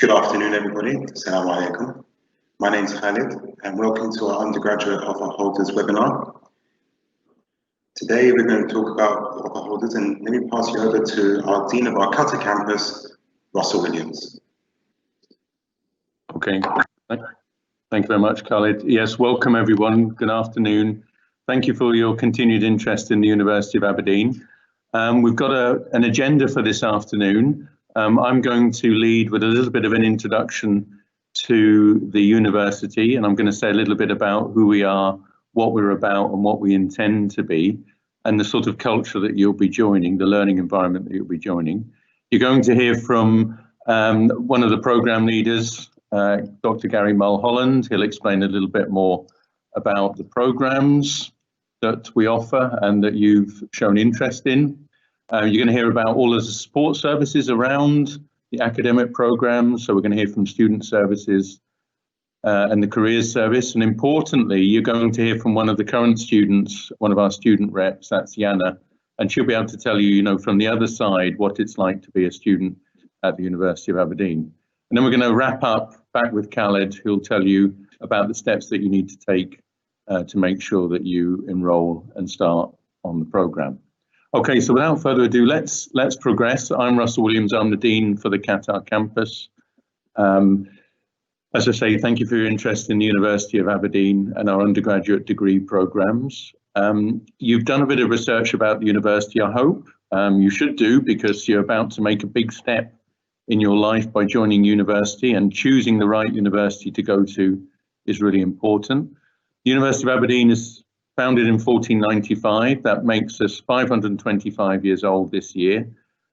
Good afternoon, everybody. Assalamu alaikum. My name is Khalid, and welcome to our undergraduate offer holders webinar. Today, we're going to talk about offer holders, and let me pass you over to our Dean of our Qatar campus, Russell Williams. Okay, thank you very much, Khalid. Yes, welcome everyone. Good afternoon. Thank you for your continued interest in the University of Aberdeen. We've got an agenda for this afternoon. I'm going to lead with a little bit of an introduction to the university, and I'm going to say a little bit about who we are, what we're about, and what we intend to be, and the sort of culture that you'll be joining, the learning environment that you'll be joining. You're going to hear from one of the program leaders, Dr. Gary Mulholland. He'll explain a little bit more about the programs that we offer and that you've shown interest in. You're going to hear about all of the support services around the academic programs. So we're going to hear from student services and the careers service. And importantly, you're going to hear from one of the current students, one of our student reps, that's Yana, and she'll be able to tell you, from the other side, what it's like to be a student at the University of Aberdeen. And then we're going to wrap up back with Khalid, who'll tell you about the steps that you need to take to make sure that you enroll and start on the program. Okay, so without further ado, let's progress. I'm Russell Williams. I'm the Dean for the Qatar campus. As I say, thank you for your interest in the University of Aberdeen and our undergraduate degree programs. You've done a bit of research about the university, I hope. You should do, because you're about to make a big step in your life by joining university, and choosing the right university to go to is really important. The University of Aberdeen is founded in 1495. That makes us 525 years old this year.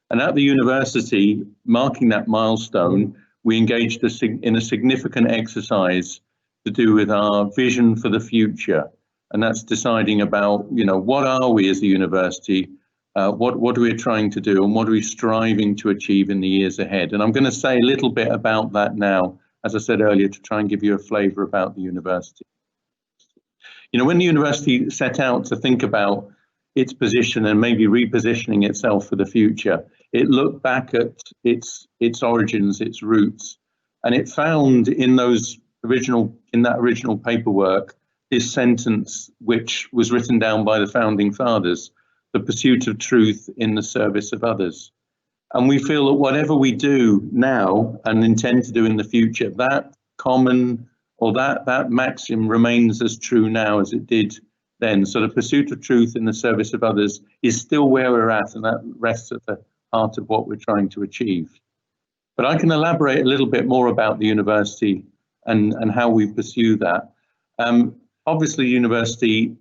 And at the university, marking that milestone, we engaged in a significant exercise to do with our vision for the future. And that's deciding about, what are we as a university? What are we trying to do, and what are we striving to achieve in the years ahead? And I'm going to say a little bit about that now, as I said earlier, to try and give you a flavour about the university. When the university set out to think about its position and maybe repositioning itself for the future, it looked back at its origins, its roots, and it found in that original paperwork this sentence, which was written down by the founding fathers: the pursuit of truth in the service of others. And we feel that whatever we do now and intend to do in the future, that common, or that maxim remains as true now as it did then. So the pursuit of truth in the service of others is still where we're at, and that rests at the heart of what we're trying to achieve. But I can elaborate a little bit more about the university and how we pursue that. Obviously, university,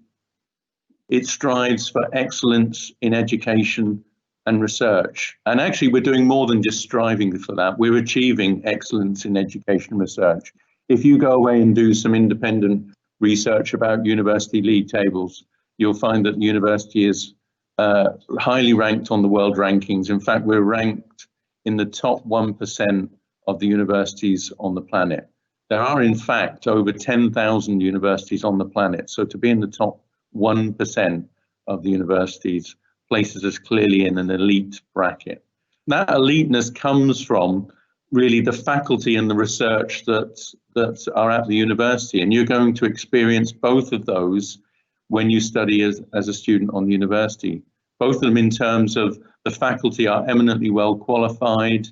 it strives for excellence in education and research. And actually, we're doing more than just striving for that. We're achieving excellence in education and research. If you go away and do some independent research about university league tables, you'll find that the university is highly ranked on the world rankings. In fact, we're ranked in the top 1% of the universities on the planet. There are, in fact, over 10,000 universities on the planet. So to be in the top 1% of the universities places us clearly in an elite bracket. That eliteness comes from really the faculty and the research that are at the university, and you're going to experience both of those when you study as a student on the university. Both of them in terms of the faculty are eminently well qualified.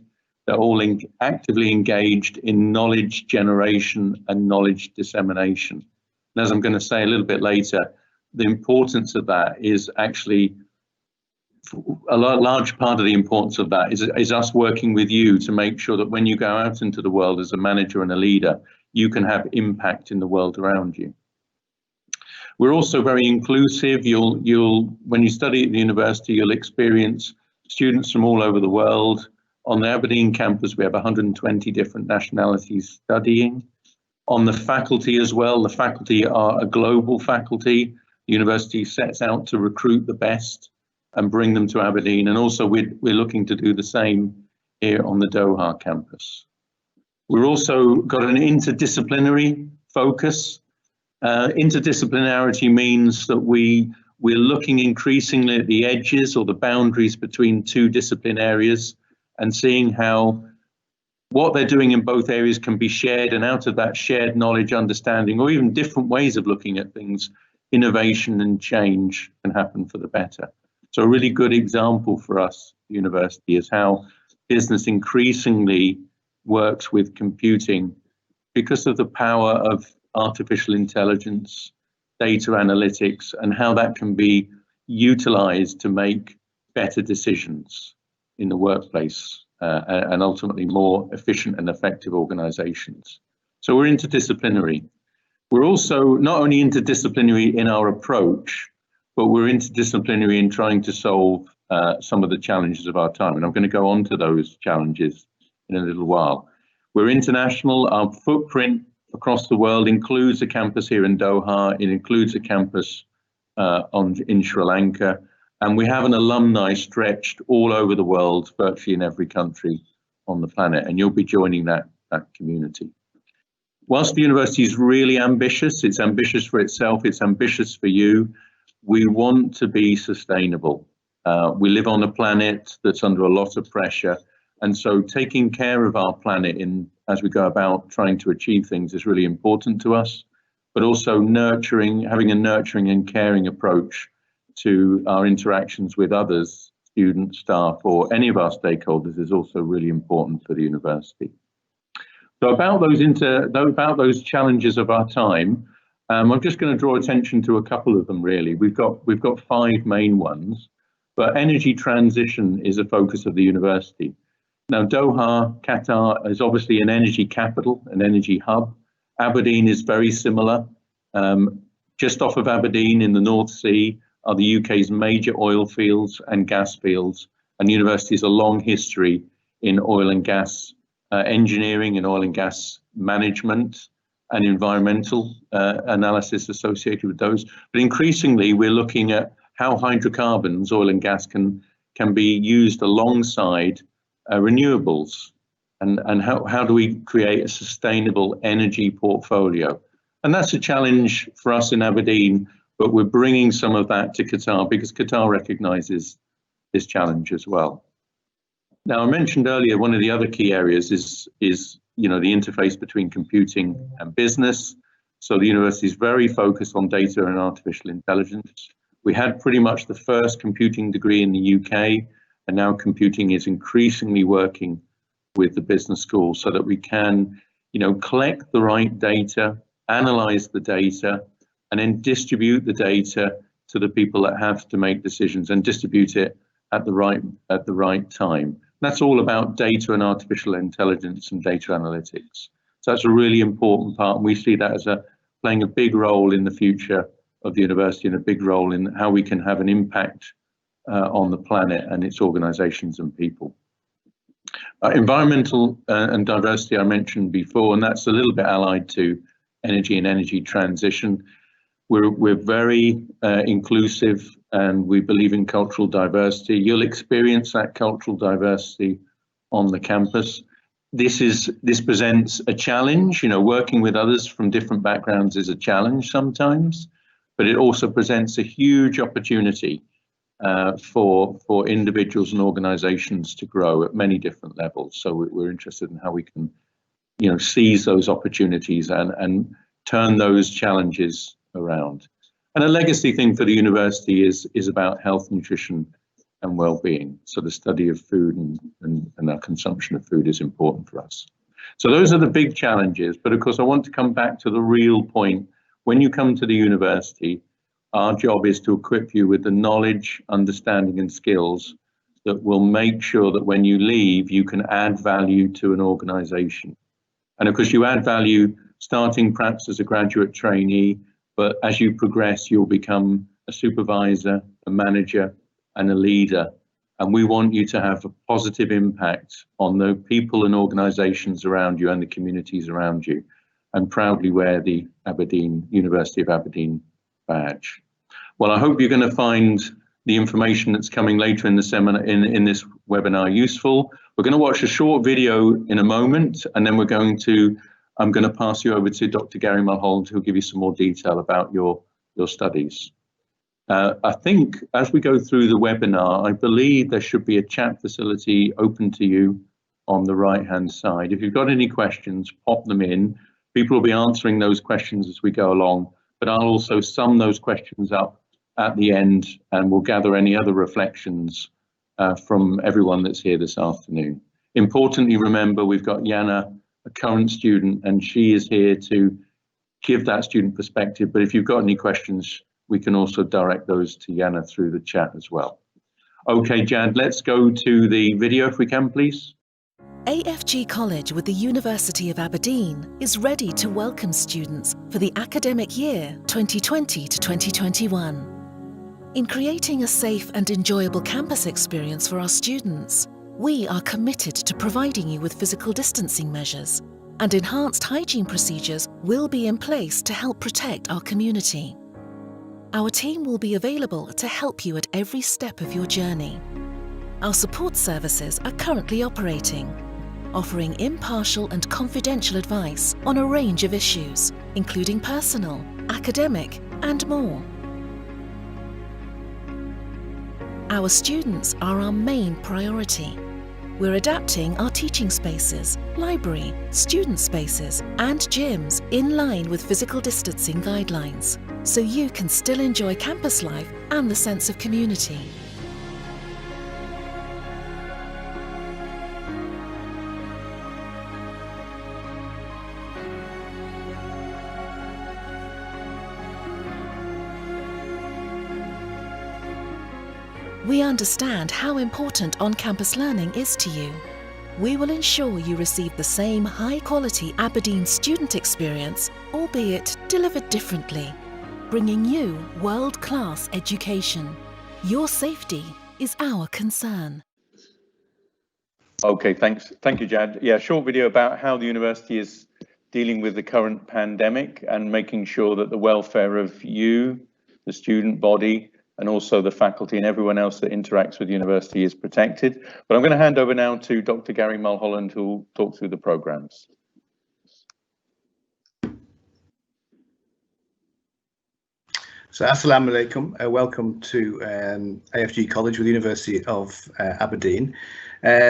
They're all actively engaged in knowledge generation and knowledge dissemination. And as I'm going to say a little bit later, the importance of that is actually a large part of the importance of that is us working with you to make sure that when you go out into the world as a manager and a leader, you can have impact in the world around you. We're also very inclusive. When you study at the university, you'll experience students from all over the world. On the Aberdeen campus, we have 120 different nationalities studying. On the faculty as well, the faculty are a global faculty. The university sets out to recruit the best and bring them to Aberdeen. And also we're looking to do the same here on the Doha campus. We've also got an interdisciplinary focus. Interdisciplinarity means that we're looking increasingly at the edges or the boundaries between two discipline areas and seeing how what they're doing in both areas can be shared, and out of that shared knowledge, understanding, or even different ways of looking at things, innovation and change can happen for the better. So a really good example for us, the university, is how business increasingly works with computing because of the power of artificial intelligence, data analytics, and how that can be utilized to make better decisions in the workplace and ultimately more efficient and effective organizations. So we're interdisciplinary. We're also not only interdisciplinary in our approach, but we're interdisciplinary in trying to solve some of the challenges of our time. And I'm going to go on to those challenges in a little while. We're international. Our footprint across the world includes a campus here in Doha. It includes a campus in Sri Lanka. And we have an alumni stretched all over the world, virtually in every country on the planet. And you'll be joining that community. Whilst the university is really ambitious, it's ambitious for itself, it's ambitious for you, we want to be sustainable. We live on a planet that's under a lot of pressure. And so taking care of our planet as we go about trying to achieve things is really important to us, but also having a nurturing and caring approach to our interactions with others, students, staff, or any of our stakeholders is also really important for the university. So about those challenges of our time, I'm just going to draw attention to a couple of them really. We've got 5 main ones, but energy transition is a focus of the university. Now, Doha, Qatar, is obviously an energy capital, an energy hub. Aberdeen is very similar. Just off of Aberdeen in the North Sea are the UK's major oil fields and gas fields, and the university has a long history in oil and gas engineering and oil and gas management and environmental analysis associated with those. But increasingly, we're looking at how hydrocarbons, oil and gas, can be used alongside renewables, and how do we create a sustainable energy portfolio. And that's a challenge for us in Aberdeen, but we're bringing some of that to Qatar because Qatar recognizes this challenge as well. Now, I mentioned earlier, one of the other key areas is the interface between computing and business. So the university is very focused on data and artificial intelligence. We had pretty much the first computing degree in the UK, and now computing is increasingly working with the business school so that we can, collect the right data, analyze the data, and then distribute the data to the people that have to make decisions and distribute it at the right time. That's all about data and artificial intelligence and data analytics. So that's a really important part, and we see that as playing a big role in the future of the university and a big role in how we can have an impact on the planet and its organizations and people. Environmental and diversity I mentioned before, and that's a little bit allied to energy and energy transition. We're very inclusive, and we believe in cultural diversity. You'll experience that cultural diversity on the campus. This presents a challenge. Working with others from different backgrounds is a challenge sometimes, but it also presents a huge opportunity for individuals and organizations to grow at many different levels. So we're interested in how we can, seize those opportunities and turn those challenges around. And a legacy thing for the university is about health, nutrition, and well-being. So the study of food and our consumption of food is important for us. So those are the big challenges. But of course, I want to come back to the real point. When you come to the university, our job is to equip you with the knowledge, understanding, and skills that will make sure that when you leave, you can add value to an organization. And of course, you add value starting perhaps as a graduate trainee, but as you progress, you'll become a supervisor, a manager, and a leader. And we want you to have a positive impact on the people and organizations around you and the communities around you, and proudly wear the University of Aberdeen badge. Well, I hope you're going to find the information that's coming later in the seminar, in this webinar, useful. We're going to watch a short video in a moment, and then I'm going to pass you over to Dr. Gary Mulholland, who'll give you some more detail about your studies. I think as we go through the webinar, I believe there should be a chat facility open to you on the right-hand side. If you've got any questions, pop them in. People will be answering those questions as we go along, but I'll also sum those questions up at the end, and we'll gather any other reflections from everyone that's here this afternoon. Importantly, remember, we've got Jana, a current student, and she is here to give that student perspective. But if you've got any questions, we can also direct those to Jana through the chat as well. Okay, Jad, let's go to the video if we can, please. AFG College with the University of Aberdeen is ready to welcome students for the academic year 2020 to 2021. In creating a safe and enjoyable campus experience for our students, we are committed to providing you with physical distancing measures, and enhanced hygiene procedures will be in place to help protect our community. Our team will be available to help you at every step of your journey. Our support services are currently operating, offering impartial and confidential advice on a range of issues, including personal, academic, and more. Our students are our main priority. We're adapting our teaching spaces, library, student spaces, and gyms in line with physical distancing guidelines, so you can still enjoy campus life and the sense of community. We understand how important on-campus learning is to you. We will ensure you receive the same high-quality Aberdeen student experience, albeit delivered differently, bringing you world-class education. Your safety is our concern. Okay, thanks. Thank you, Jad. Yeah, short video about how the university is dealing with the current pandemic and making sure that the welfare of you, the student body, and also the faculty and everyone else that interacts with the university is protected. But I'm going to hand over now to Dr. Gary Mulholland, who will talk through the programs. So assalamu alaikum, welcome to AFG College with the University of Aberdeen.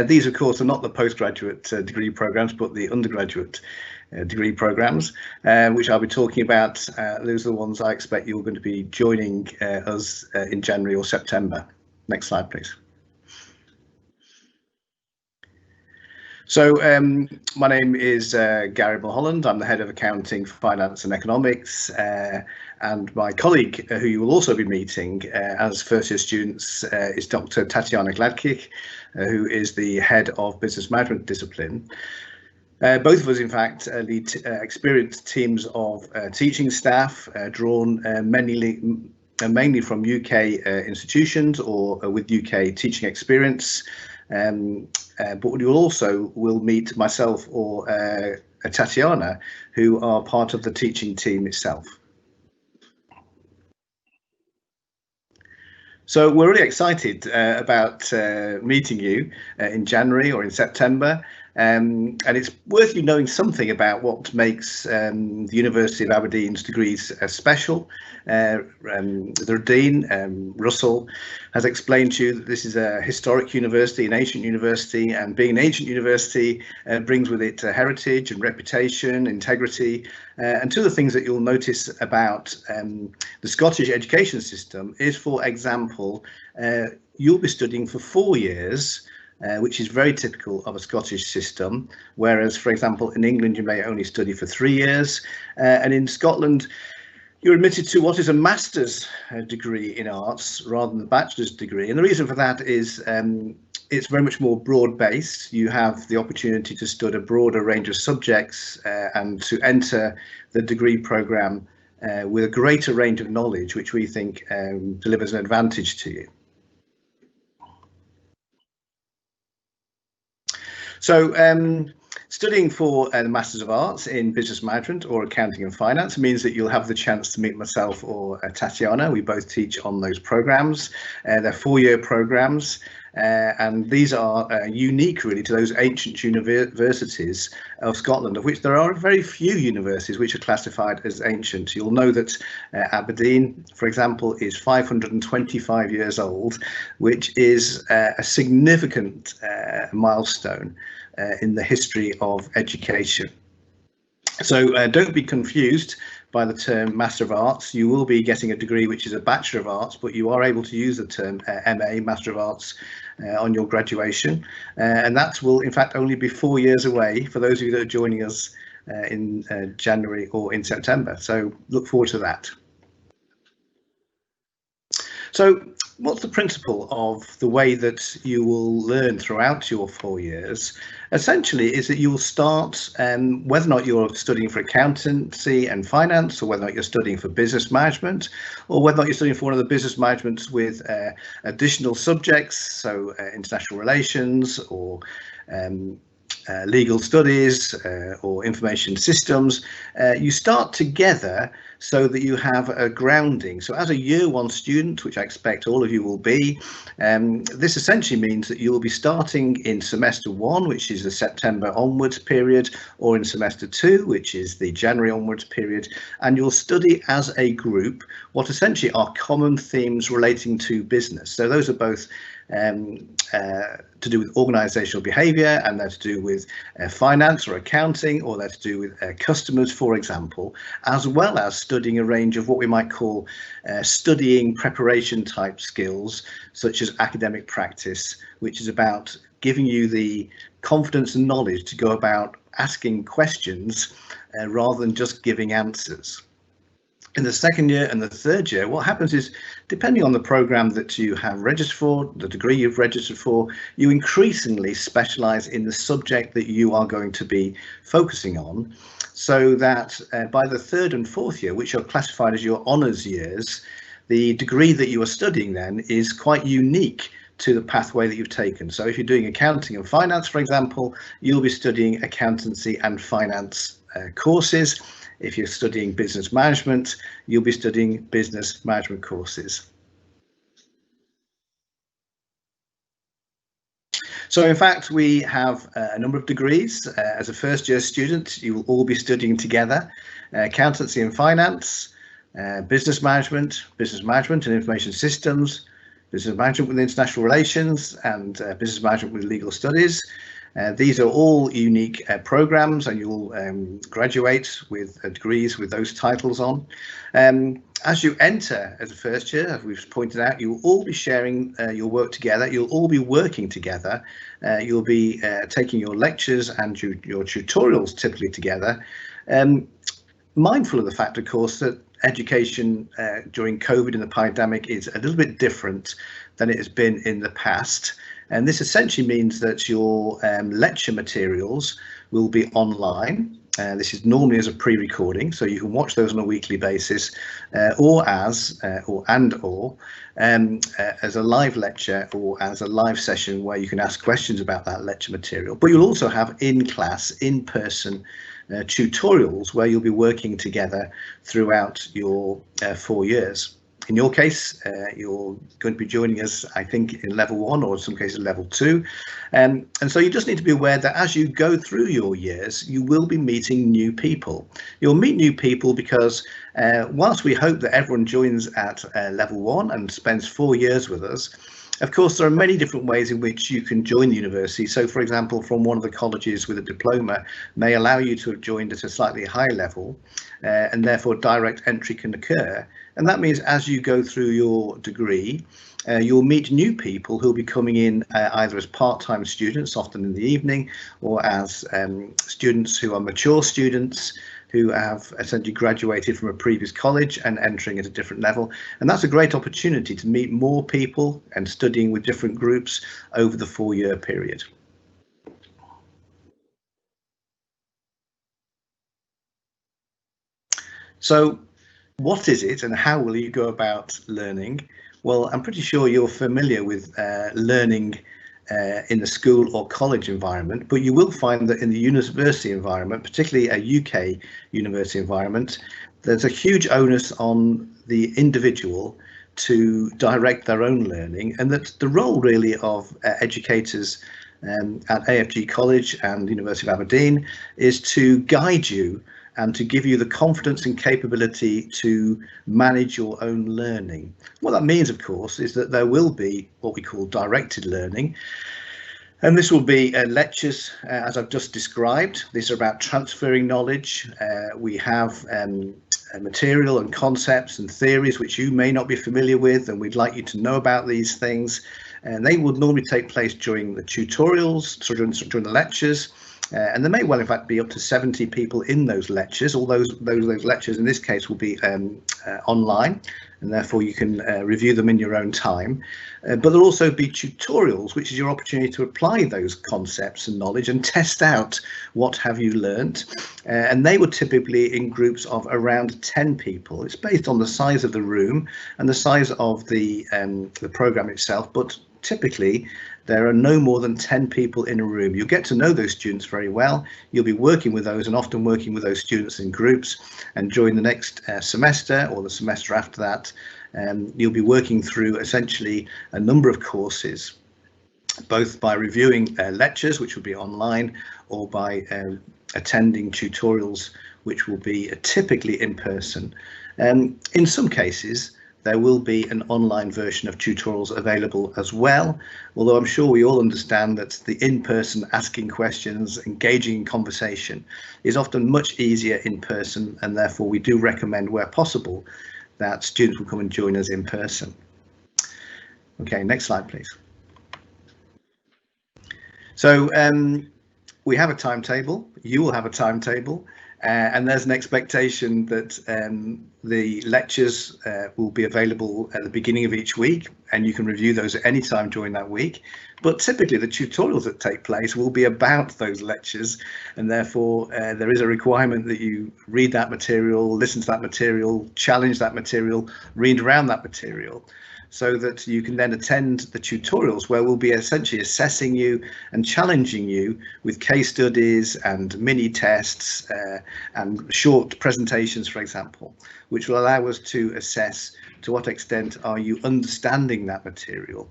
These of course are not the postgraduate degree programs, but the undergraduate degree programs, which I'll be talking about. Those are the ones I expect you're going to be joining us in January or September. Next slide, please. So my name is Gary Mulholland. I'm the head of accounting, finance and economics, and my colleague who you will also be meeting as first year students is Dr. Tatiana Gladkich, who is the head of business management discipline. Both of us, in fact, lead experienced teams of teaching staff drawn mainly from UK institutions or with UK teaching experience. But you also will meet myself or Tatiana, who are part of the teaching team itself. So we're really excited about meeting you in January or in September. And it's worth you knowing something about what makes the University of Aberdeen's degrees special. The Dean, Russell, has explained to you that this is a historic university, an ancient university, and being an ancient university brings with it heritage and reputation, integrity. And two of the things that you'll notice about the Scottish education system is, for example, you'll be studying for 4 years, which is very typical of a Scottish system, whereas, for example, in England you may only study for 3 years, and in Scotland you're admitted to what is a master's degree in arts rather than a bachelor's degree. And the reason for that is it's very much more broad-based. You have the opportunity to study a broader range of subjects and to enter the degree programme with a greater range of knowledge, which we think delivers an advantage to you. So studying for the Masters of Arts in Business Management or Accounting and Finance means that you'll have the chance to meet myself or Tatiana. We both teach on those programs. They're 4-year programs, And these are unique really to those ancient universities of Scotland, of which there are very few universities which are classified as ancient. You'll know that Aberdeen, for example, is 525 years old, which is a significant milestone in the history of education. So don't be confused by the term Master of Arts. You will be getting a degree which is a Bachelor of Arts, but you are able to use the term MA, Master of Arts, on your graduation. And that will in fact only be 4 years away for those of you that are joining us in January or in September. So look forward to that. So what's the principle of the way that you will learn throughout your 4 years? Essentially is that you will start, whether or not you're studying for accountancy and finance, or whether or not you're studying for business management, or whether or not you're studying for one of the business managements with additional subjects, so international relations or legal studies or information systems, you start together so that you have a grounding. So as a year one student, which I expect all of you will be, this essentially means that you will be starting in semester one, which is the September onwards period, or in semester two, which is the January onwards period, and you'll study as a group what essentially are common themes relating to business. So those are both to do with organizational behavior, and they're to do with finance or accounting, or they're to do with customers, for example, as well as studying a range of what we might call studying preparation type skills, such as academic practice, which is about giving you the confidence and knowledge to go about asking questions rather than just giving answers. In the second year and the third year, what happens is, depending on the program that you have registered for, the degree you've registered for, you increasingly specialize in the subject that you are going to be focusing on, so that by the third and fourth year, which are classified as your honours years, the degree that you are studying then is quite unique to the pathway that you've taken. So if you're doing accounting and finance, for example, you'll be studying accountancy and finance courses. If you're studying business management, you'll be studying business management courses. So in fact, we have a number of degrees. As a first year student, you will all be studying together: accountancy and finance, business management and information systems, business management with international relations, and business management with legal studies. These are all unique programs, and you'll graduate with degrees with those titles on. As you enter as a first year, as we've pointed out, you'll all be sharing your work together. You'll all be working together. You'll be taking your lectures and your tutorials typically together. Mindful of the fact, of course, that education during COVID and the pandemic is a little bit different than it has been in the past. And this essentially means that your lecture materials will be online. This is normally as a pre-recording, so you can watch those on a weekly basis, or as a live lecture, or as a live session where you can ask questions about that lecture material. But you'll also have in-class, in-person tutorials where you'll be working together throughout your 4 years. In your case, you're going to be joining us, I think, in level 1, or in some cases level 2. And so you just need to be aware that as you go through your years, you will be meeting new people. You'll meet new people because whilst we hope that everyone joins at level 1 and spends 4 years with us, of course, there are many different ways in which you can join the university. So, for example, from one of the colleges with a diploma may allow you to have joined at a slightly higher level, and therefore direct entry can occur. And that means as you go through your degree, you'll meet new people who'll be coming in either as part-time students, often in the evening, or as students who are mature students who have essentially graduated from a previous college and entering at a different level. And that's a great opportunity to meet more people and studying with different groups over the 4-year period. So what is it and how will you go about learning? Well, I'm pretty sure you're familiar with learning in the school or college environment, but you will find that in the university environment, particularly a UK university environment, there's a huge onus on the individual to direct their own learning, and that the role really of educators at AFG College and University of Aberdeen is to guide you and to give you the confidence and capability to manage your own learning. What that means, of course, is that there will be what we call directed learning. And this will be lectures, as I've just described. These are about transferring knowledge. We have material and concepts and theories which you may not be familiar with, and we'd like you to know about these things. And they would normally take place during the tutorials, during the lectures. And there may well, in fact, be up to 70 people in those lectures. All those lectures in this case will be online, and therefore you can review them in your own time. But there'll also be tutorials, which is your opportunity to apply those concepts and knowledge and test out what have you learnt. And they were typically in groups of around 10 people. It's based on the size of the room and the size of the programme itself, but typically there are no more than 10 people in a room. You'll get to know those students very well. You'll be working with those, and often working with those students in groups. And during the next semester or the semester after that, you'll be working through essentially a number of courses, both by reviewing lectures, which will be online, or by attending tutorials, which will be typically in person. In some cases, there will be an online version of tutorials available as well, although I'm sure we all understand that the in-person asking questions, engaging in conversation is often much easier in person, and therefore we do recommend, where possible, that students will come and join us in person. Okay, next slide, please. So we have a timetable, you will have a timetable. And there's an expectation that the lectures will be available at the beginning of each week, and you can review those at any time during that week. But typically the tutorials that take place will be about those lectures, and therefore there is a requirement that you read that material, listen to that material, challenge that material, read around that material, so that you can then attend the tutorials, where we'll be essentially assessing you and challenging you with case studies and mini tests and short presentations, for example, which will allow us to assess to what extent are you understanding that material.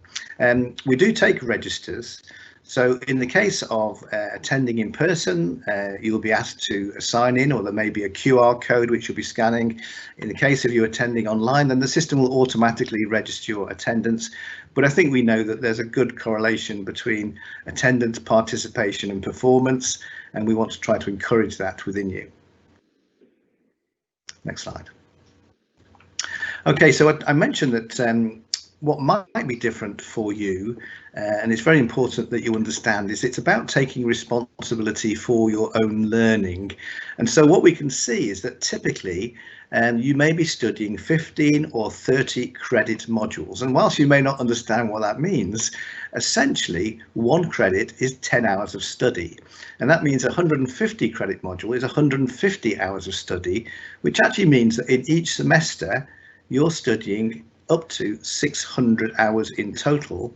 We do take registers. So in the case of attending in person, you'll be asked to sign in, or there may be a QR code which you'll be scanning. In the case of you attending online, then the system will automatically register your attendance. But I think we know that there's a good correlation between attendance, participation and performance, and we want to try to encourage that within you. Next slide. Okay, so I mentioned that what might be different for you, and it's very important that you understand, is it's about taking responsibility for your own learning. And so what we can see is that typically you may be studying 15 or 30 credit modules, and whilst you may not understand what that means, essentially 1 credit is 10 hours of study, and that means 150 credit module is 150 hours of study, which actually means that in each semester you're studying up to 600 hours in total,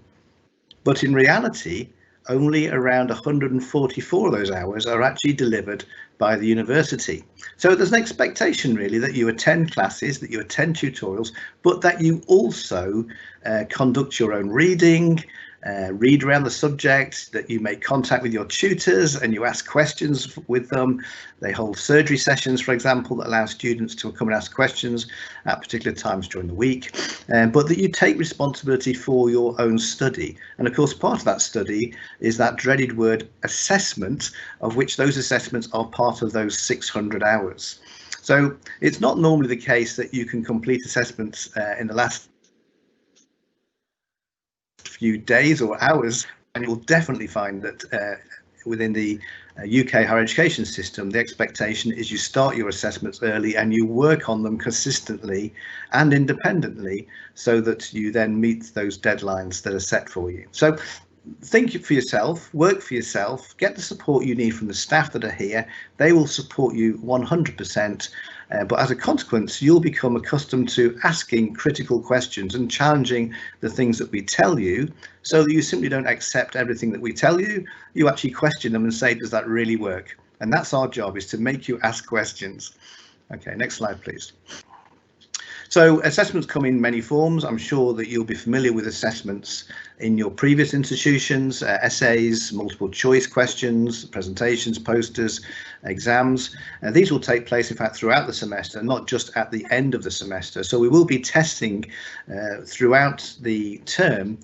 but in reality only around 144 of those hours are actually delivered by the university. So there's an expectation really that you attend classes, that you attend tutorials, but that you also conduct your own reading, read around the subject, that you make contact with your tutors and you ask questions with them. They hold surgery sessions, for example, that allow students to come and ask questions at particular times during the week, but that you take responsibility for your own study. And of course, part of that study is that dreaded word assessment, of which those assessments are part of those 600 hours. So it's not normally the case that you can complete assessments in the last few days or hours, and you'll definitely find that within the UK higher education system, the expectation is you start your assessments early and you work on them consistently and independently, so that you then meet those deadlines that are set for you. So think for yourself, work for yourself, get the support you need from the staff that are here. They will support you 100%. But as a consequence, you'll become accustomed to asking critical questions and challenging the things that we tell you, so that you simply don't accept everything that we tell you. You actually question them and say, does that really work? And that's our job, is to make you ask questions. Okay, next slide, please. So assessments come in many forms. I'm sure that you'll be familiar with assessments in your previous institutions, essays, multiple choice questions, presentations, posters, exams. These will take place, in fact, throughout the semester, not just at the end of the semester. So we will be testing throughout the term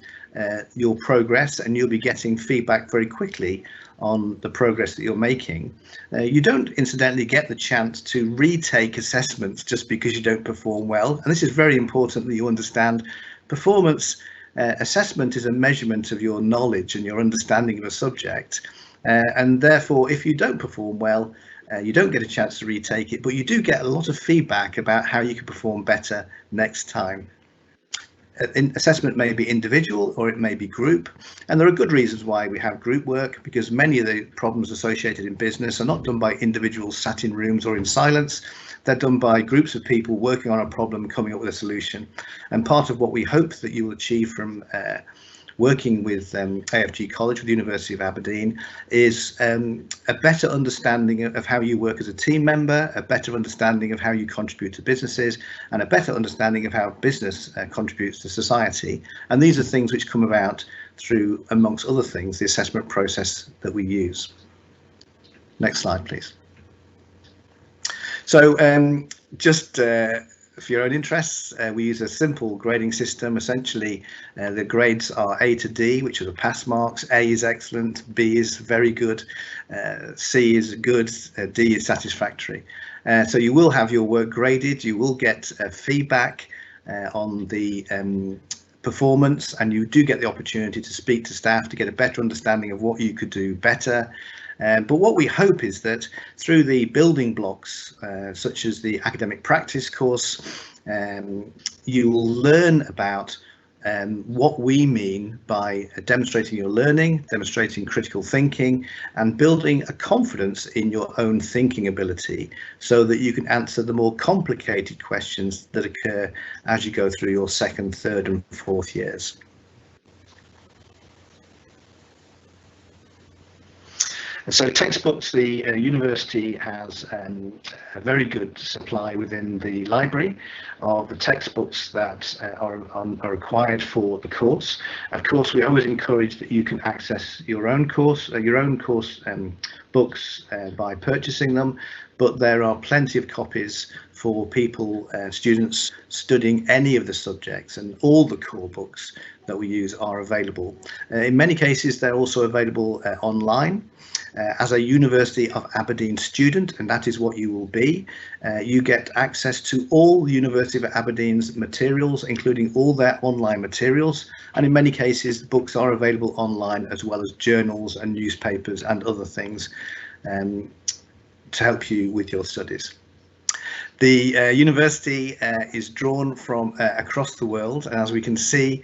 your progress, and you'll be getting feedback very quickly on the progress that you're making. You don't incidentally get the chance to retake assessments just because you don't perform well, and this is very important that you understand. Performance assessment is a measurement of your knowledge and your understanding of a subject, and therefore if you don't perform well, you don't get a chance to retake it, but you do get a lot of feedback about how you can perform better next time. Assessment may be individual or it may be group, and there are good reasons why we have group work, because many of the problems associated in business are not done by individuals sat in rooms or in silence. They're done by groups of people working on a problem, coming up with a solution. And part of what we hope that you will achieve from working with AFG College, with the University of Aberdeen, is a better understanding of how you work as a team member, a better understanding of how you contribute to businesses, and a better understanding of how business contributes to society. And these are things which come about through, amongst other things, the assessment process that we use. Next slide, please. So just for your own interests, we use a simple grading system. Essentially, the grades are A to D, which are the pass marks. A is excellent, B is very good, C is good, D is satisfactory. So you will have your work graded, you will get feedback on the performance, and you do get the opportunity to speak to staff to get a better understanding of what you could do better. But what we hope is that through the building blocks, such as the academic practice course, you will learn about what we mean by demonstrating your learning, demonstrating critical thinking, and building a confidence in your own thinking ability so that you can answer the more complicated questions that occur as you go through your second, third, and fourth years. So textbooks, the university has a very good supply within the library of the textbooks that are required for the course. Of course, we always encourage that you can access your own course books by purchasing them, but there are plenty of copies for people, students studying any of the subjects, and all the core books that we use are available. In many cases, they're also available online. As a University of Aberdeen student, and that is what you will be, you get access to all the University of Aberdeen's materials, including all their online materials, and in many cases books are available online as well as journals and newspapers and other things to help you with your studies. The university is drawn from across the world, and as we can see,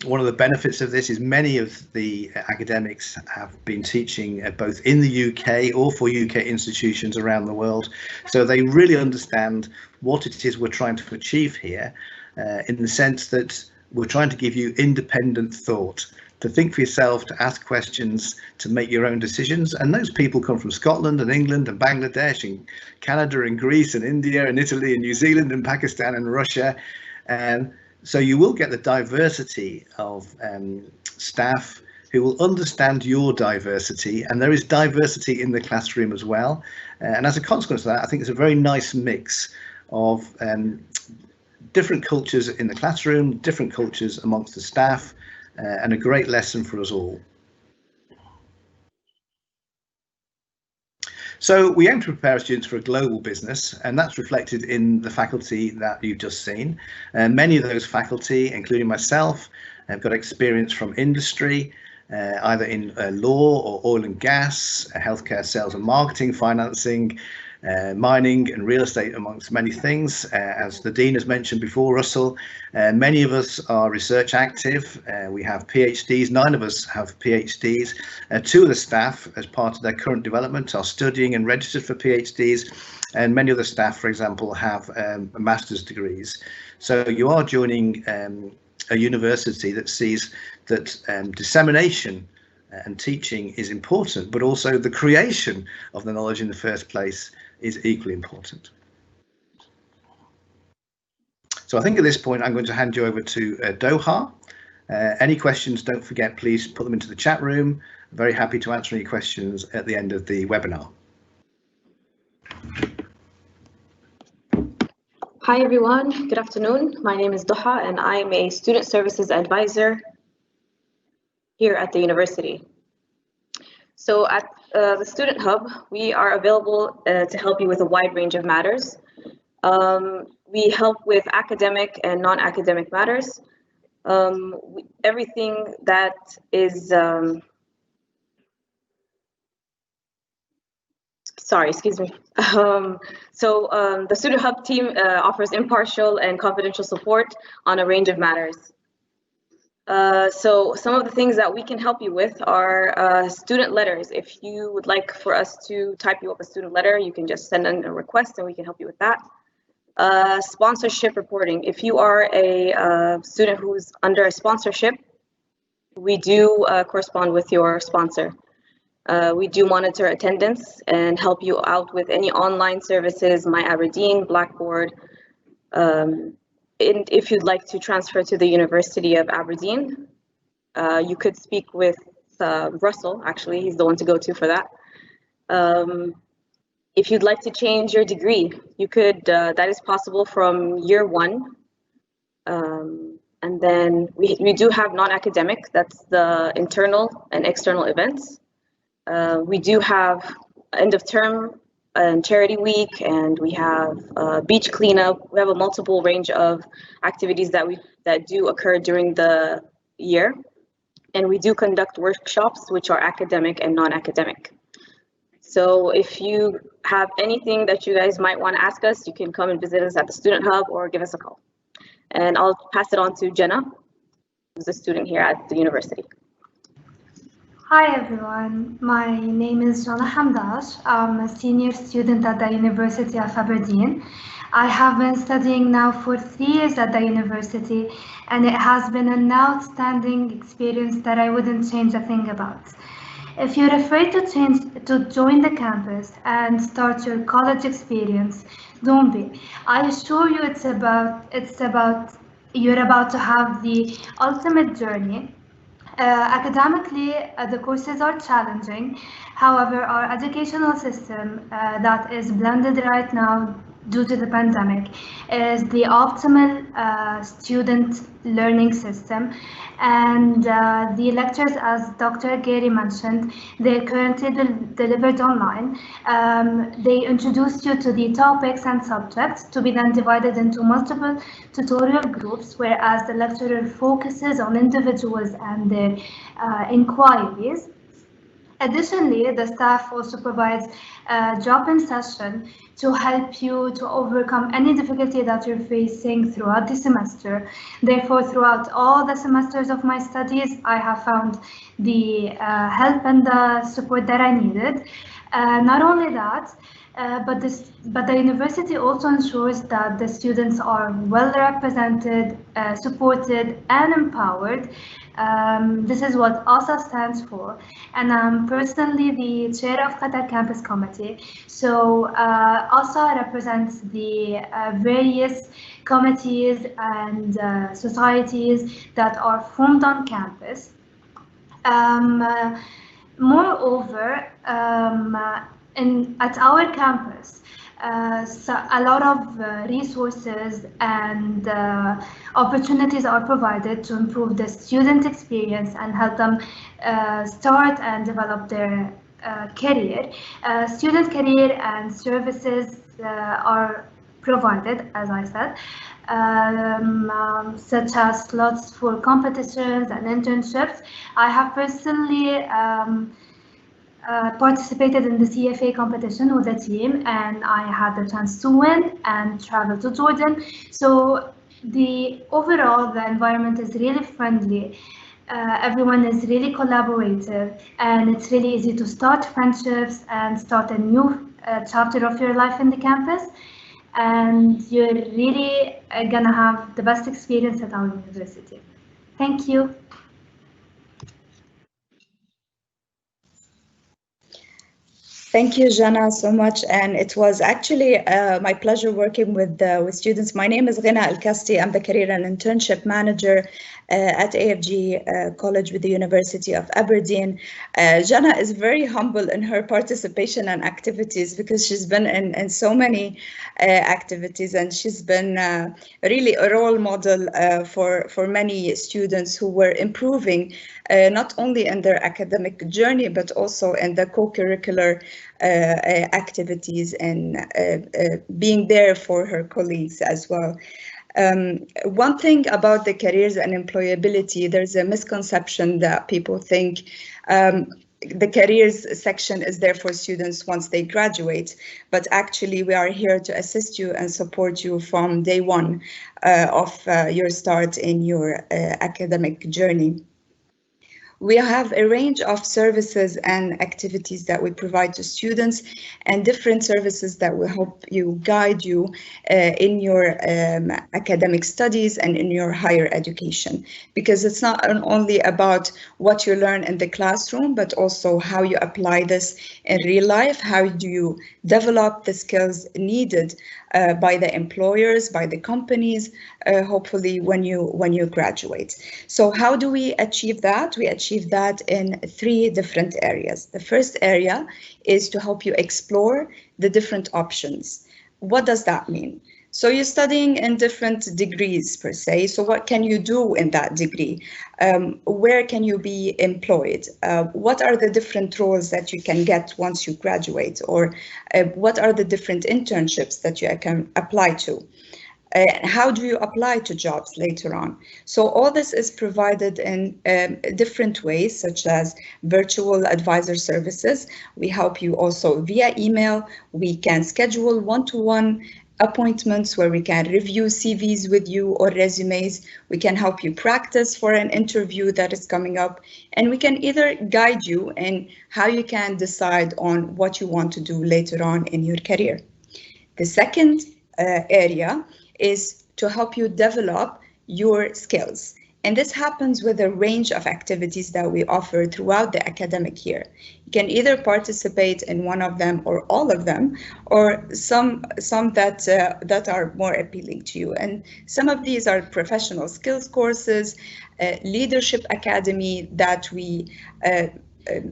one of the benefits of this is many of the academics have been teaching both in the UK or for UK institutions around the world, so they really understand what it is we're trying to achieve here, in the sense that we're trying to give you independent thought, to think for yourself, to ask questions, to make your own decisions. And those people come from Scotland and England and Bangladesh and Canada and Greece and India and Italy and New Zealand and Pakistan and Russia. So you will get the diversity of staff who will understand your diversity, and there is diversity in the classroom as well. And as a consequence of that, I think it's a very nice mix of different cultures in the classroom, different cultures amongst the staff, and a great lesson for us all. So we aim to prepare students for a global business, and that's reflected in the faculty that you've just seen. Many of those faculty, including myself, have got experience from industry, either in law or oil and gas, healthcare, sales and marketing, financing, mining and real estate, amongst many things. As the Dean has mentioned before, Russell, many of us are research active. We have PhDs, 9 of us have PhDs. 2 of the staff, as part of their current development, are studying and registered for PhDs, and many of the staff, for example, have master's degrees. So you are joining a university that sees that dissemination and teaching is important, but also the creation of the knowledge in the first place is equally important. So I think at this point I'm going to hand you over to Doha. Any questions, don't forget, please put them into the chat room. Very happy to answer any questions at the end of the webinar. Hi everyone, good afternoon. My name is Doha and I'm a student services advisor here at the university. So at the Student Hub, we are available to help you with a wide range of matters. We help with academic and non-academic matters. Everything that is, the Student Hub team offers impartial and confidential support on a range of matters. So some of the things that we can help you with are student letters. If you would like for us to type you up a student letter, you can just send in a request and we can help you with that. Sponsorship reporting. If you are a student who's under a sponsorship, we do correspond with your sponsor. We do monitor attendance and help you out with any online services, My Aberdeen, Blackboard. And if you'd like to transfer to the University of Aberdeen, you could speak with Russell, actually, he's the one to go to for that. If you'd like to change your degree, you could, that is possible from year 1. And then we do have non-academic, that's the internal and external events. We do have end of term and charity week, and we have beach cleanup. We have a multiple range of activities that do occur during the year. And we do conduct workshops, which are academic and non-academic. So if you have anything that you guys might want to ask us, you can come and visit us at the Student Hub or give us a call. And I'll pass it on to Jenna, who's a student here at the university. Hi everyone, my name is Jana Hamdash. I'm a senior student at the University of Aberdeen. I have been studying now for 3 years at the university, and it has been an outstanding experience that I wouldn't change a thing about. If you're afraid to join the campus and start your college experience, don't be. I assure you you're about to have the ultimate journey. Academically, the courses are challenging. However, our educational system that is blended right now due to the pandemic is the optimal student learning system. And the lectures, as Dr. Gary mentioned, they're currently delivered online. They introduce you to the topics and subjects to be then divided into multiple tutorial groups, whereas the lecturer focuses on individuals and their inquiries. Additionally, the staff also provides a drop-in session to help you to overcome any difficulty that you're facing throughout the semester. Therefore, throughout all the semesters of my studies, I have found the help and the support that I needed. Not only that, but the university also ensures that the students are well represented, supported, and empowered. This is what ASA stands for, and I'm personally the chair of Qatar Campus Committee. So ASA represents the various committees and societies that are formed on campus. Moreover, at our campus, so a lot of resources and opportunities are provided to improve the student experience and help them start and develop their career. Student career and services are provided, as I said, such as slots for competitions and internships. I have personally participated in the CFA competition with the team, and I had the chance to win and travel to Jordan. So the environment is really friendly. Everyone is really collaborative, and it's really easy to start friendships and start a new chapter of your life in the campus. And you're really gonna have the best experience at our university. Thank you. Thank you, Jana, so much. And it was actually my pleasure working with students. My name is Ghina Al-Kasti. I'm the Career and Internship Manager at AFG College with the University of Aberdeen. Jana is very humble in her participation and activities because she's been in so many activities, and she's been really a role model for many students who were improving not only in their academic journey, but also in the co-curricular activities and being there for her colleagues as well. One thing about the careers and employability, there's a misconception that people think the careers section is there for students once they graduate, but actually we are here to assist you and support you from day one of your start in your academic journey. We have a range of services and activities that we provide to students, and different services that will help you guide you in your academic studies and in your higher education. Because it's not only about what you learn in the classroom, but also how you apply this in real life. How do you develop the skills needed by the employers, by the companies, hopefully when you graduate. So how do we achieve that? We achieve that in 3 different areas. The first area is to help you explore the different options. What does that mean? So you're studying in different degrees per se. So what can you do in that degree? Where can you be employed? What are the different roles that you can get once you graduate? Or what are the different internships that you can apply to? How do you apply to jobs later on? So all this is provided in different ways, such as virtual advisor services. We help you also via email. We can schedule one-to-one appointments where we can review CVs with you or resumes. We can help you practice for an interview that is coming up, and we can either guide you in how you can decide on what you want to do later on in your career. The second area is to help you develop your skills. And this happens with a range of activities that we offer throughout the academic year. You can either participate in one of them or all of them, or some that are more appealing to you. And some of these are professional skills courses, leadership academy that we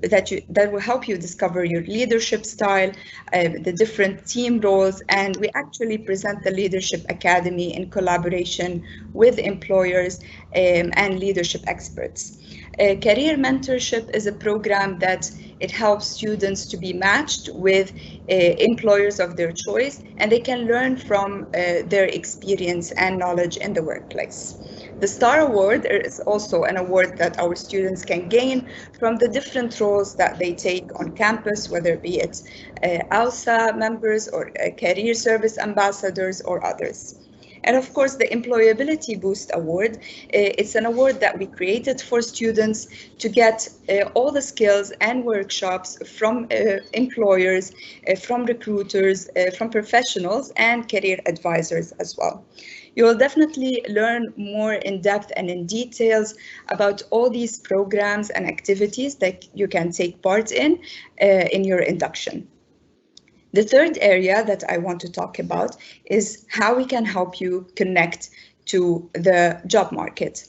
that will help you discover your leadership style, the different team roles, and we actually present the Leadership Academy in collaboration with employers and leadership experts. Career mentorship is a program that it helps students to be matched with employers of their choice, and they can learn from their experience and knowledge in the workplace. The STAR Award is also an award that our students can gain from the different roles that they take on campus, whether be it AUSA members or career service ambassadors or others. And of course, the Employability Boost Award, it's an award that we created for students to get all the skills and workshops from employers, from recruiters, from professionals and career advisors as well. You will definitely learn more in depth and in details about all these programs and activities that you can take part in your induction. The third area that I want to talk about is how we can help you connect to the job market.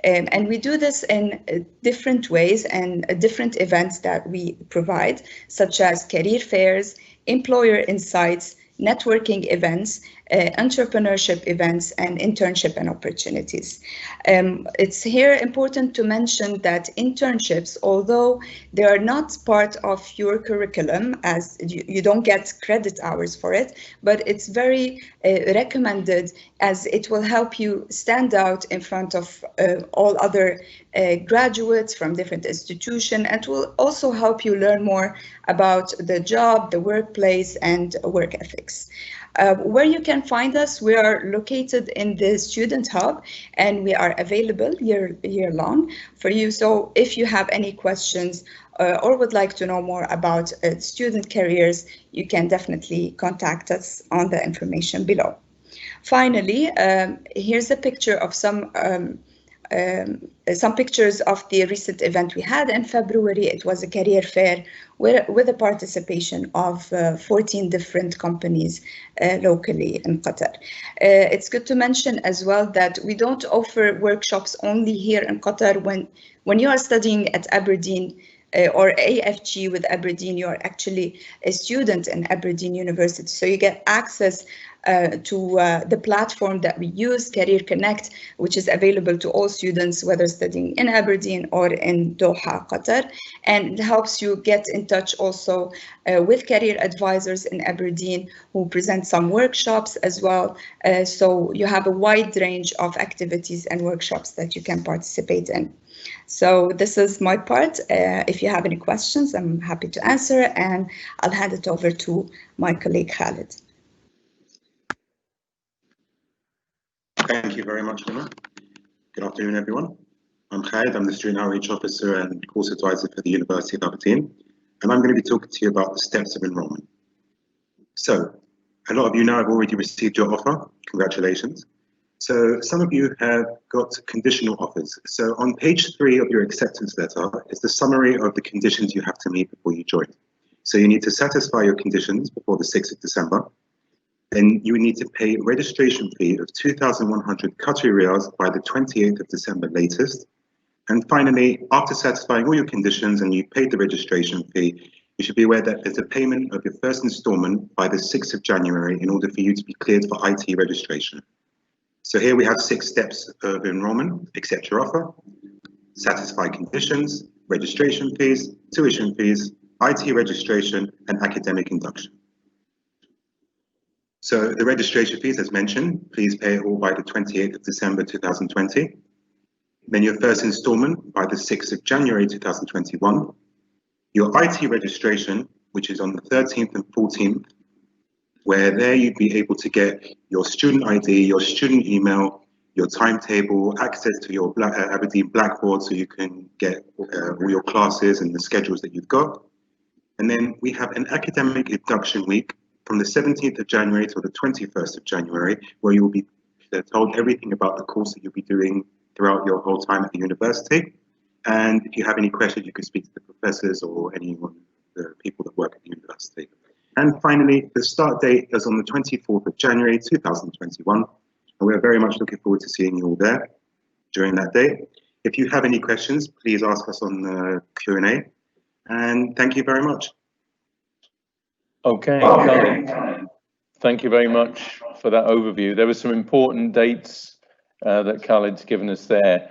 And we do this in different ways and different events that we provide, such as career fairs, employer insights, networking events, entrepreneurship events, and internship and opportunities. It's here important to mention that internships, although they are not part of your curriculum, as you don't get credit hours for it, but it's very recommended, as it will help you stand out in front of all other graduates from different institutions, and will also help you learn more about the job, the workplace, and work ethics. Where you can find us, we are located in the Student Hub, and we are available year long for you. So if you have any questions or would like to know more about student careers, you can definitely contact us on the information below. Finally, here's a picture of some some pictures of the recent event we had in February. It was a career fair with the participation of 14 different companies locally in Qatar. It's good to mention as well that we don't offer workshops only here in Qatar. When you are studying at Aberdeen or AFG with Aberdeen, you are actually a student in Aberdeen University. So you get access to the platform that we use, Career Connect, which is available to all students, whether studying in Aberdeen or in Doha, Qatar. And it helps you get in touch also with career advisors in Aberdeen who present some workshops as well. So you have a wide range of activities and workshops that you can participate in. So this is my part. If you have any questions, I'm happy to answer, and I'll hand it over to my colleague Khalid. Thank you very much, Lina. Good afternoon, everyone. I'm Khalid. I'm the Student Outreach Officer and Course Advisor for the University of Aberdeen, and I'm going to be talking to you about the steps of enrollment. So, a lot of you now have already received your offer. Congratulations. So, some of you have got conditional offers. So, on page 3 of your acceptance letter is the summary of the conditions you have to meet before you join. So, you need to satisfy your conditions before the 6th of December. Then you need to pay a registration fee of 2,100 Qatari riyals by the 28th of December latest. And finally, after satisfying all your conditions and you've paid the registration fee, you should be aware that there's a payment of your first installment by the 6th of January in order for you to be cleared for IT registration. So here we have 6 steps of enrollment: accept your offer, satisfy conditions, registration fees, tuition fees, IT registration, and academic induction. So the registration fees, as mentioned, please pay it all by the 28th of December 2020. Then your first installment by the 6th of January 2021. Your IT registration, which is on the 13th and 14th, where there you'd be able to get your student ID, your student email, your timetable, access to your Aberdeen Blackboard so you can get all your classes and the schedules that you've got. And then we have an academic induction week from the 17th of January till the 21st of January, where you will be told everything about the course that you'll be doing throughout your whole time at the university. And if you have any questions, you can speak to the professors or anyone, the people that work at the university. And finally, the start date is on the 24th of January 2021. And we're very much looking forward to seeing you all there during that day. If you have any questions, please ask us on the Q&A. And thank you very much. Okay, Khalid, thank you very much for that overview. There were some important dates that Khalid's given us there,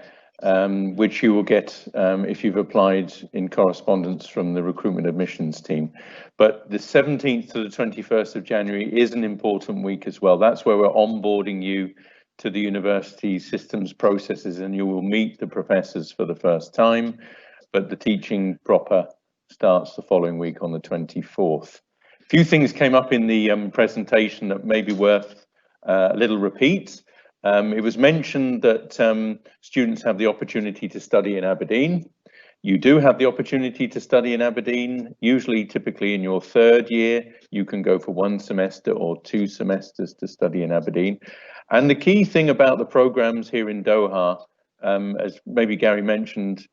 which you will get if you've applied in correspondence from the recruitment admissions team. But the 17th to the 21st of January is an important week as well. That's where we're onboarding you to the university systems processes, and you will meet the professors for the first time, but the teaching proper starts the following week on the 24th. A few things came up in the presentation that may be worth a little repeat. It was mentioned that students have the opportunity to study in Aberdeen. You do have the opportunity to study in Aberdeen. Usually, typically in your 3rd year, you can go for 1 semester or 2 semesters to study in Aberdeen. And the key thing about the programs here in Doha, as maybe Gary mentioned,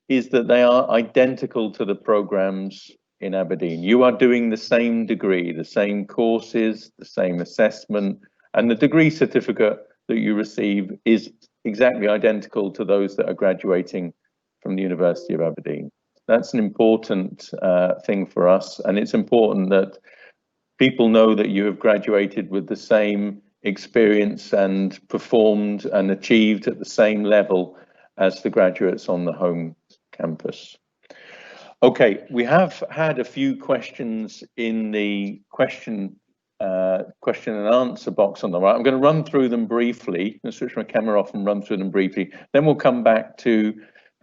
is that they are identical to the programs in Aberdeen. You are doing the same degree, the same courses, the same assessment, and the degree certificate that you receive is exactly identical to those that are graduating from the University of Aberdeen. That's an important thing for us, and it's important that people know that you have graduated with the same experience and performed and achieved at the same level as the graduates on the home campus. Okay, we have had a few questions in the question and answer box on the right. I'm going to run through them briefly. I'm going to switch my camera off and run through them briefly. Then we'll come back to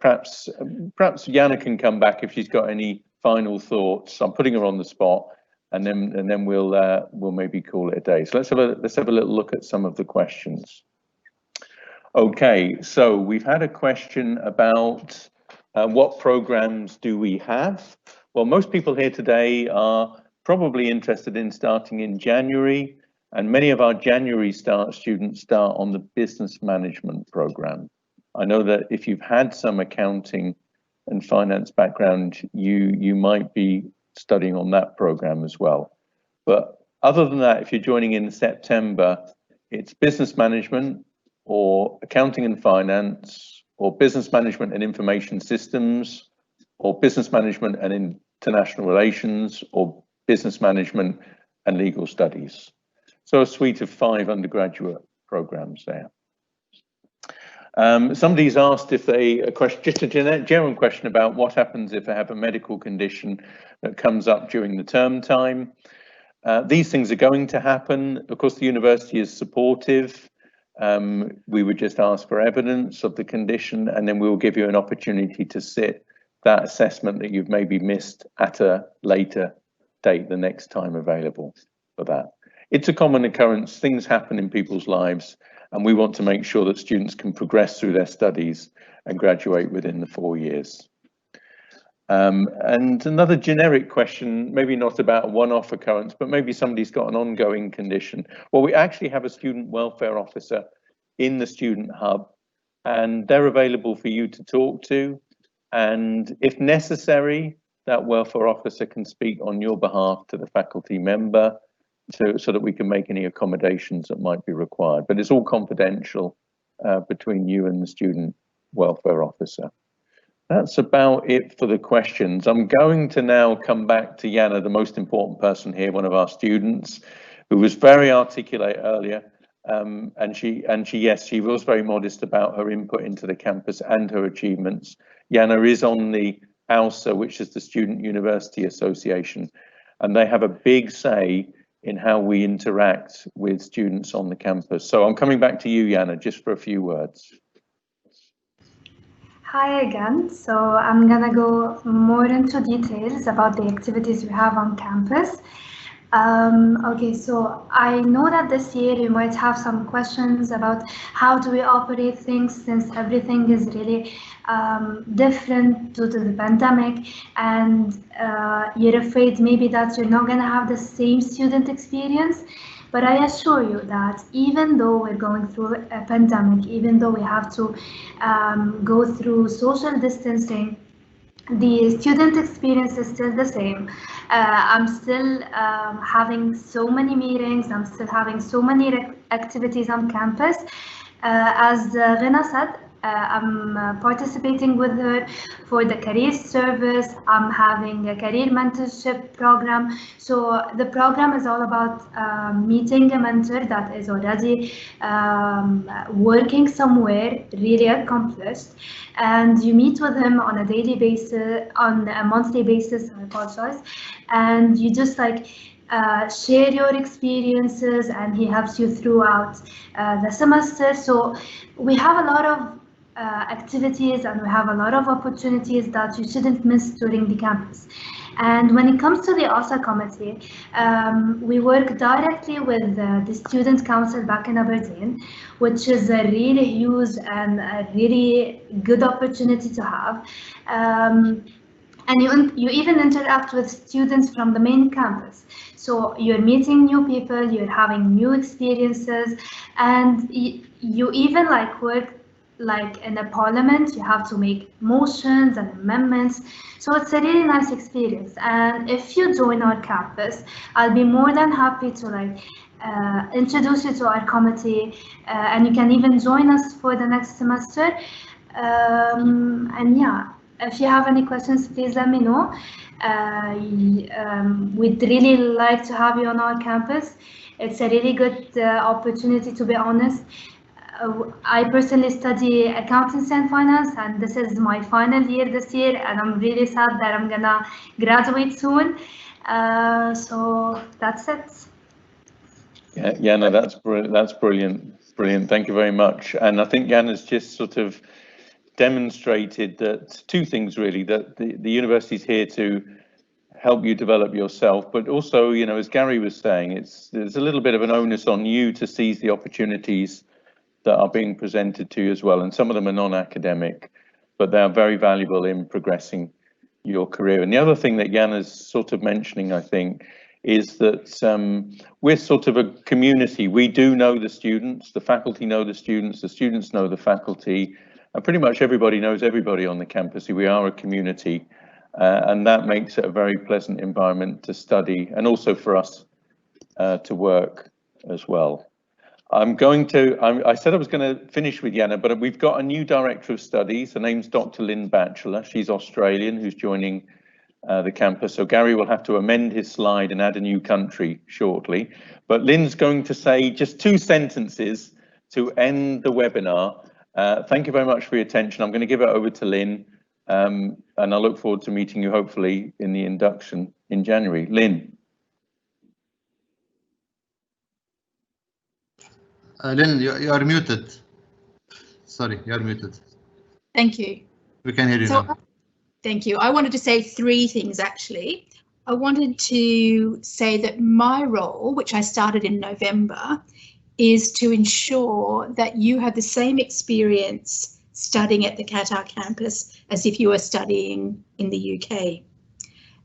perhaps Yana can come back if she's got any final thoughts. I'm putting her on the spot, and then we'll maybe call it a day. So let's have a little look at some of the questions. Okay, so we've had a question about what programs do we have? Well, most people here today are probably interested in starting in January, and many of our January students start on the business management program. I know that if you've had some accounting and finance background, you might be studying on that program as well. But other than that, if you're joining in September, it's business management or accounting and finance or business management and information systems or business management and international relations or business management and legal studies. So a suite of 5 undergraduate programs there. Somebody's asked if just a general question about what happens if they have a medical condition that comes up during the term time. These things are going to happen. Of course, the university is supportive. We would just ask for evidence of the condition, and then we'll give you an opportunity to sit that assessment that you've maybe missed at a later date, the next time available for that. It's a common occurrence. Things happen in people's lives, and we want to make sure that students can progress through their studies and graduate within the 4 years. And another generic question, maybe not about a one-off occurrence, but maybe somebody's got an ongoing condition. Well, we actually have a student welfare officer in the student hub, and they're available for you to talk to. And if necessary, that welfare officer can speak on your behalf to the faculty member so that we can make any accommodations that might be required. But it's all confidential between you and the student welfare officer. That's about it for the questions. I'm going to now come back to Jana, the most important person here, one of our students, who was very articulate earlier. And she was very modest about her input into the campus and her achievements. Jana is on the AUSA, which is the Student University Association, and they have a big say in how we interact with students on the campus. So I'm coming back to you, Jana, just for a few words. Hi again. So I'm gonna go more into details about the activities we have on campus. Okay, so I know that this year you might have some questions about how do we operate things since everything is really different due to the pandemic, and you're afraid maybe that you're not gonna have the same student experience. But I assure you that even though we're going through a pandemic, even though we have to go through social distancing, the student experience is still the same. I'm still having so many meetings, I'm still having so many activities on campus. As Rina said, I'm participating with her for the career service. I'm having a career mentorship program. So the program is all about meeting a mentor that is already working somewhere, really accomplished, and you meet with him on a daily basis, on a monthly basis, I apologize, and you just like share your experiences, and he helps you throughout the semester. So we have a lot of activities, and we have a lot of opportunities that you shouldn't miss during the campus. And when it comes to the AUSA committee, we work directly with the Student Council back in Aberdeen, which is a really huge and a really good opportunity to have. And you even interact with students from the main campus. So you're meeting new people, you're having new experiences, and you even like work like in a parliament. You have to make motions and amendments. So it's a really nice experience. And if you join our campus, I'll be more than happy to like introduce you to our committee, and you can even join us for the next semester. And yeah, if you have any questions, please let me know. We'd really like to have you on our campus. It's a really good opportunity, to be honest. I personally study accountancy and finance, and this is my final year this year, and I'm really sad that I'm gonna graduate soon. So that's it. Yeah, no, that's brilliant. Thank you very much. And I think Jana's just sort of demonstrated that two things really, that the university is here to help you develop yourself, but also, you know, as Gary was saying, there's a little bit of an onus on you to seize the opportunities that are being presented to you as well. And some of them are non-academic, but they are very valuable in progressing your career. And the other thing that Jana's sort of mentioning, I think, is that we're sort of a community. We do know the students, the faculty know the students know the faculty, And pretty much everybody knows everybody on the campus. We are a community, and that makes it a very pleasant environment to study and also for us to work as well. I said I was going to finish with Jana, but we've got a new director of studies. Her name's Dr. Lynn Batchelor. She's Australian, who's joining the campus. So Gary will have to amend his slide and add a new country shortly. But Lynn's going to say just 2 sentences to end the webinar. Thank you very much for your attention. I'm going to give it over to Lynn, and I look forward to meeting you hopefully in the induction in January. Lynn. Lynn, you are muted. Sorry, you are muted. Thank you. We can hear you now. Thank you. I wanted to say 3 things actually. I wanted to say that my role, which I started in November, is to ensure that you have the same experience studying at the Qatar campus as if you were studying in the UK.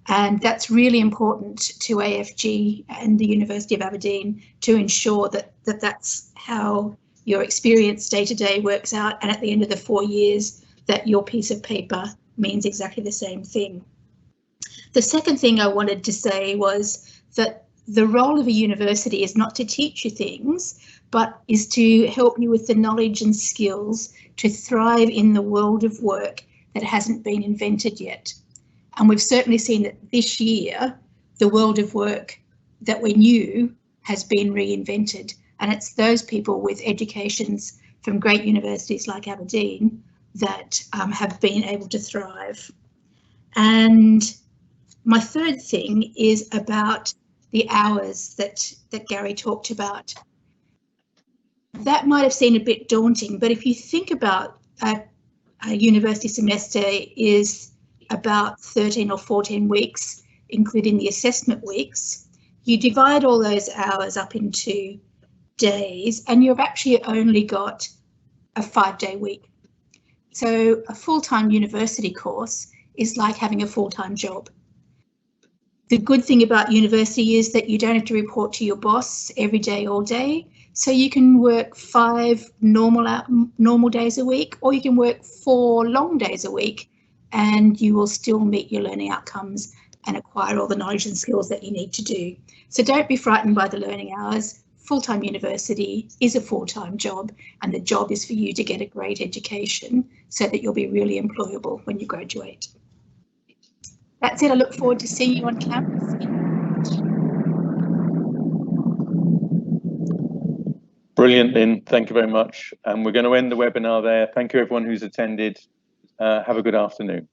And that's really important to AFG and the University of Aberdeen to ensure that that's how your experience day to day works out, and at the end of the 4 years that your piece of paper means exactly the same thing. The second thing I wanted to say was that the role of a university is not to teach you things, but is to help you with the knowledge and skills to thrive in the world of work that hasn't been invented yet. And we've certainly seen that this year, the world of work that we knew has been reinvented. And it's those people with educations from great universities like Aberdeen that have been able to thrive. And my third thing is about the hours that Gary talked about. That might have seemed a bit daunting, but if you think about a university semester is about 13 or 14 weeks, including the assessment weeks, you divide all those hours up into days and you've actually only got a 5-day week. So a full-time university course is like having a full-time job. The good thing about university is that you don't have to report to your boss every day, all day. So you can work 5 normal days a week, or you can work 4 long days a week, and you will still meet your learning outcomes and acquire all the knowledge and skills that you need to do. So don't be frightened by the learning hours. Full-time university is a full-time job, and the job is for you to get a great education so that you'll be really employable when you graduate. That's it. I look forward to seeing you on campus. Brilliant, Lynn. Thank you very much. And we're going to end the webinar there. Thank you, everyone who's attended. Have a good afternoon.